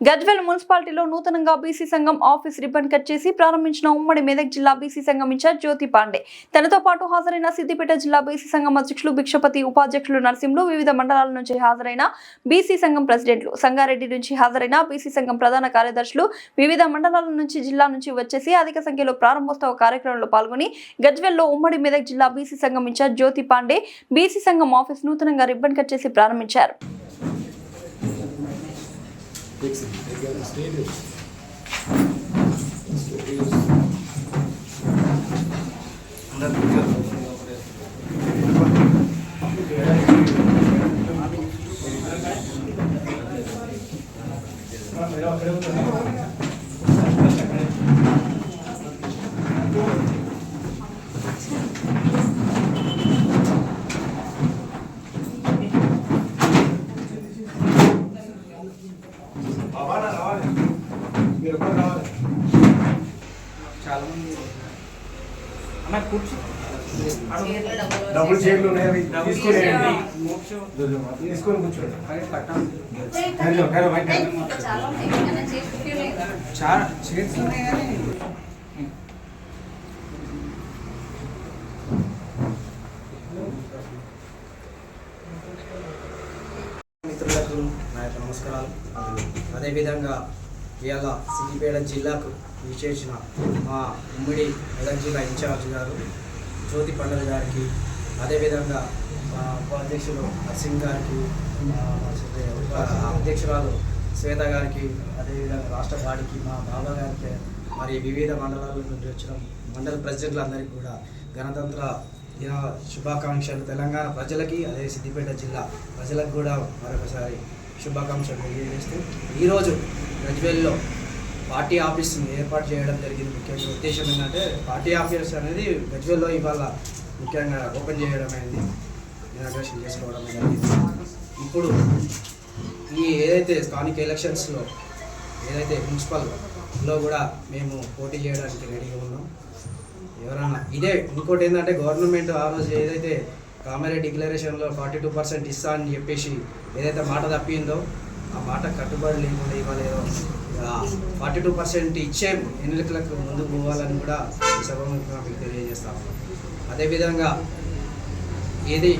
గజ్వేల్ మున్సిపాలిటీలో నూతనంగా బీసీ సంఘం ఆఫీస్ రిబ్బన్ కట్ చేసి ప్రారంభించిన ఉమ్మడి మెదక్ జిల్లా బీసీ సంఘం ఇన్ఛార్జ్ జ్యోతి పాండే తనతో పాటు హాజరైన సిద్దిపేట జిల్లా బీసీ సంఘం అధ్యక్షులు భిక్షపతి, ఉపాధ్యక్షులు నరసింహులు, వివిధ మండలాల నుంచి హాజరైన బీసీ సంఘం ప్రెసిడెంట్లు, సంగారెడ్డి నుంచి హాజరైన బీసీ సంఘం ప్రధాన కార్యదర్శులు, వివిధ మండలాల నుంచి జిల్లా నుంచి వచ్చేసి అధిక సంఖ్యలో ప్రారంభోత్సవ కార్యక్రమంలో పాల్గొని గజ్వేల్లో ఉమ్మడి మెదక్ జిల్లా బీసీ సంఘం ఇన్ఛార్జ్ జ్యోతి పాండే బీసీ సంఘం ఆఫీస్ నూతనంగా రిబ్బన్ కట్ చేసి ప్రారంభించారు. చాలా మంది అన్న కూర్చో డబుల్ చైర్లు ఉన్నాయి తీసుకొని కూర్చోండి. చాలా చైర్స్ ఉన్నాయి కానీ మిత్రులకు నా యొక్క నమస్కారాలు. అదేవిధంగా ఇవాళ సిద్దిపేట జిల్లాకు విచ్చేసిన మా ఉమ్మడి మెదక్ జిల్లా ఇన్ఛార్జ్ గారు జ్యోతి పండుగ గారికి, అదేవిధంగా మా ఉపాధ్యక్షులు నర్సింగ్ గారికి, అధ్యక్షురాలు శ్వేత గారికి, అదేవిధంగా రాష్ట్ర పార్టీకి మా బాబా గారికి, మరి వివిధ మండలాల నుంచి వచ్చిన మండల ప్రెసిడెంట్లందరికీ కూడా గణతంత్ర దిన శుభాకాంక్షలు. తెలంగాణ ప్రజలకి, అదే సిద్దిపేట జిల్లా ప్రజలకు కూడా మరొకసారి శుభాకాంక్షలు తెలియజేస్తూ ఈరోజు గజ్వేల్లో పార్టీ ఆఫీస్ని ఏర్పాటు చేయడం జరిగింది. ముఖ్యంగా ఉద్దేశం ఏంటంటే పార్టీ ఆఫీస్ అనేది గజ్వేల్లో ఇవాళ ముఖ్యంగా ఓపెన్ చేయడం అయింది, ఇనాగ్రేషన్ చేసుకోవడం జరిగింది. ఇప్పుడు ఈ ఏదైతే స్థానిక ఎలక్షన్స్లో ఏదైతే మున్సిపల్లో కూడా మేము పోటీ చేయడానికి రెడీగా ఉన్నాం. ఎవరన్నా ఇదే ఇంకోటి ఏంటంటే గవర్నమెంట్ ఆ రోజు ఏదైతే కామారెడ్డి డిక్లరేషన్లో 42% ఇస్తా అని చెప్పేసి ఏదైతే మాట తప్పిందో ఆ మాట కట్టుబడి లేకుండా ఇవాళ ఏదో 42% ఇచ్చే ఎన్నికలకు ముందుకు పోవాలని కూడా ఈ సభముఖంగా మీకు తెలియజేస్తాము. అదేవిధంగా ఏది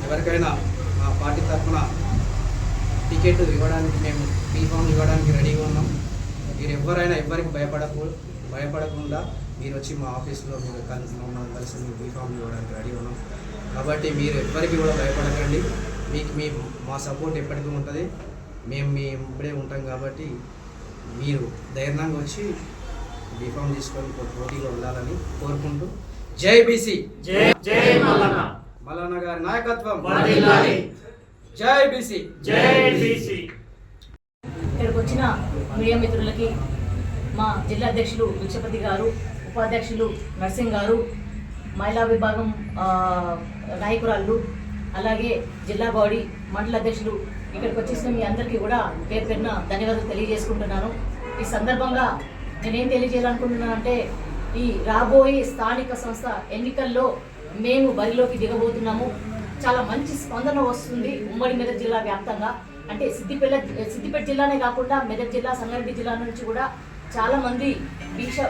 ఎవరికైనా మా పార్టీ తరఫున టికెట్ ఇవ్వడానికి మేము బీఫామ్ ఇవ్వడానికి రెడీగా ఉన్నాం. మీరు ఎవరికి భయపడకుండా మీరు వచ్చి మా ఆఫీస్లో మీరు మమ్మల్ని కలిసి మీరు బీఫామ్ ఇవ్వడానికి రెడీ ఉన్నాం. కాబట్టి మీరు ఎవ్వరికి కూడా భయపడకండి. మీకు మా సపోర్ట్ ఎప్పటికీ ఉంటుంది. మేము మీ ఇప్పుడే ఉంటాం కాబట్టి మీరు ధైర్యంగా వచ్చి బీఫామ్ తీసుకొని పోటీలో ఉండాలని కోరుకుంటూ జై బీసీ, జై మల్లన్న గారి నాయకత్వం, జై బీసీ, జై బీసీ. ఇక్కడికి వచ్చిన మీడియా మిత్రులకి మా జిల్లా అధ్యక్షులు భిక్షపతి గారు, ఉపాధ్యక్షులు నర్సింగ్ గారు, మహిళా విభాగం నాయకురాళ్ళు, అలాగే జిల్లా బాడీ మండల అధ్యక్షులు ఇక్కడికి వచ్చేసిన మీ అందరికీ కూడా పేరు పేరున ధన్యవాదాలు తెలియజేసుకుంటున్నాను. ఈ సందర్భంగా నేనేం తెలియజేయాలనుకుంటున్నానంటే ఈ రాబోయే స్థానిక సంస్థ ఎన్నికల్లో మేము బరిలోకి దిగబోతున్నాము. చాలా మంచి స్పందన వస్తుంది ఉమ్మడి మెదక్ జిల్లా వ్యాప్తంగా. అంటే సిద్దిపేట జిల్లానే కాకుండా మెదక్ జిల్లా, సంగారెడ్డి జిల్లా నుంచి కూడా చాలామంది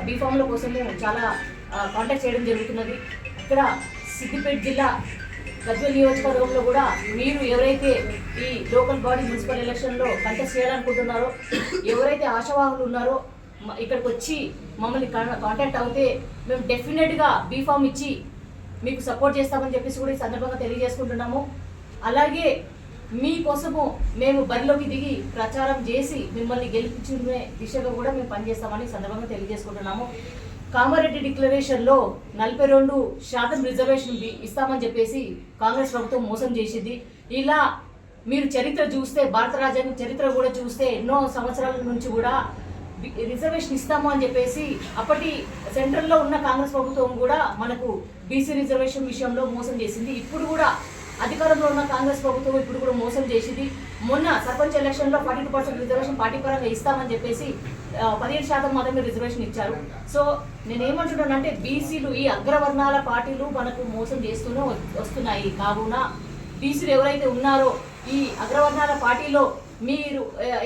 బీఫామ్ల కోసము చాలా కాంటాక్ట్ చేయడం జరుగుతున్నది. ఇక్కడ సిద్దిపేట జిల్లా గజ్వేల్ నియోజకవర్గంలో కూడా మీరు ఎవరైతే ఈ లోకల్ బాడీ మున్సిపల్ ఎలక్షన్లో కంటెస్ట్ చేయాలనుకుంటున్నారో, ఎవరైతే ఆశావాహులు ఉన్నారో ఇక్కడికి వచ్చి మమ్మల్ని కాంటాక్ట్ అవుతే మేము డెఫినెట్గా బీఫామ్ ఇచ్చి మీకు సపోర్ట్ చేస్తామని చెప్పేసి కూడా ఈ సందర్భంగా తెలియజేసుకుంటున్నాము. అలాగే మీకోసము మేము బరిలోకి దిగి ప్రచారం చేసి మిమ్మల్ని గెలిపించుకునే దిశగా కూడా మేము పనిచేస్తామని సందర్భంగా తెలియజేసుకుంటున్నాము. కామారెడ్డి డిక్లరేషన్లో 42% రిజర్వేషన్ ఇస్తామని చెప్పేసి కాంగ్రెస్ ప్రభుత్వం మోసం చేసింది. ఇలా మీరు చరిత్ర చూస్తే, భారత రాజ్యాంగం చరిత్ర కూడా చూస్తే ఎన్నో సంవత్సరాల నుంచి కూడా రిజర్వేషన్ ఇస్తాము అని చెప్పేసి అప్పటి సెంట్రల్లో ఉన్న కాంగ్రెస్ ప్రభుత్వం కూడా మనకు బీసీ రిజర్వేషన్ విషయంలో మోసం చేసింది. ఇప్పుడు కూడా అధికారంలో ఉన్న కాంగ్రెస్ ప్రభుత్వం ఇప్పుడు కూడా మోసం చేసింది. మొన్న సర్పంచ్ ఎలక్షన్లో 42% రిజర్వేషన్ పార్టీ పరంగా ఇస్తామని చెప్పేసి 15% మాత్రమే రిజర్వేషన్ ఇచ్చారు. సో నేనేమంటున్నానంటే బీసీలు ఈ అగ్రవర్ణాల పార్టీలు మనకు మోసం చేస్తూనే వస్తున్నాయి. కావున బీసీలు ఎవరైతే ఉన్నారో ఈ అగ్రవర్ణాల పార్టీలో మీరు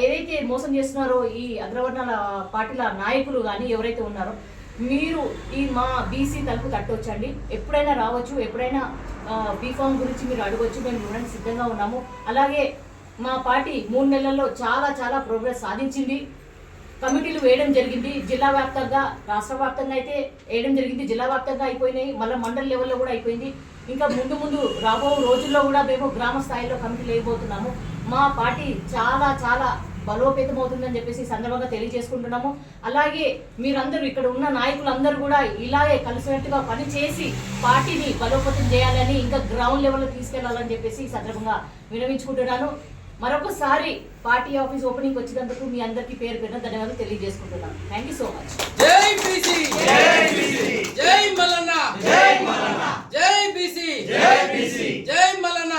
ఏదైతే మోసం చేస్తున్నారో ఈ అగ్రవర్ణాల పార్టీల నాయకులు కానీ ఎవరైతే ఉన్నారో మీరు ఈ మా బీసీ తలుపు తట్టవచ్చండి. ఎప్పుడైనా రావచ్చు, ఎప్పుడైనా బీఫామ్ గురించి మీరు అడగవచ్చు. మేము ఇవ్వడానికి సిద్ధంగా ఉన్నాము. అలాగే మా పార్టీ 3 నెలల్లో చాలా ప్రోగ్రెస్ సాధించింది. కమిటీలు వేయడం జరిగింది. జిల్లా వ్యాప్తంగా, రాష్ట్ర వ్యాప్తంగా అయితే వేయడం జరిగింది. జిల్లా వ్యాప్తంగా అయిపోయినాయి, మళ్ళీ మండల లెవెల్లో కూడా అయిపోయింది. ఇంకా ముందు రాబో రోజుల్లో కూడా మేము గ్రామ స్థాయిలో కమిటీలు వేయబోతున్నాము. మా పార్టీ చాలా బలోపేతం అవుతుందని చెప్పేసి సందర్భంగా తెలియజేసుకుంటున్నాము. అలాగే మీరందరూ ఇక్కడ ఉన్న నాయకులందరూ కూడా ఇలాగే కలిసినట్టుగా పనిచేసి పార్టీని బలోపేతం చేయాలని, ఇంకా గ్రౌండ్ లెవెల్లో తీసుకెళ్లాలని చెప్పేసి ఈ సందర్భంగా విన్నవించుకుంటున్నాను. మరొకసారి పార్టీ ఆఫీస్ ఓపెనింగ్ వచ్చినందుకు మీ అందరికీ పేరు పేరున ధన్యవాదాలు తెలియజేసుకుంటున్నాను. Thank you so much. జై బీసీ, జై మల్లన్న, జై బీసీ, జై మల్లన్న.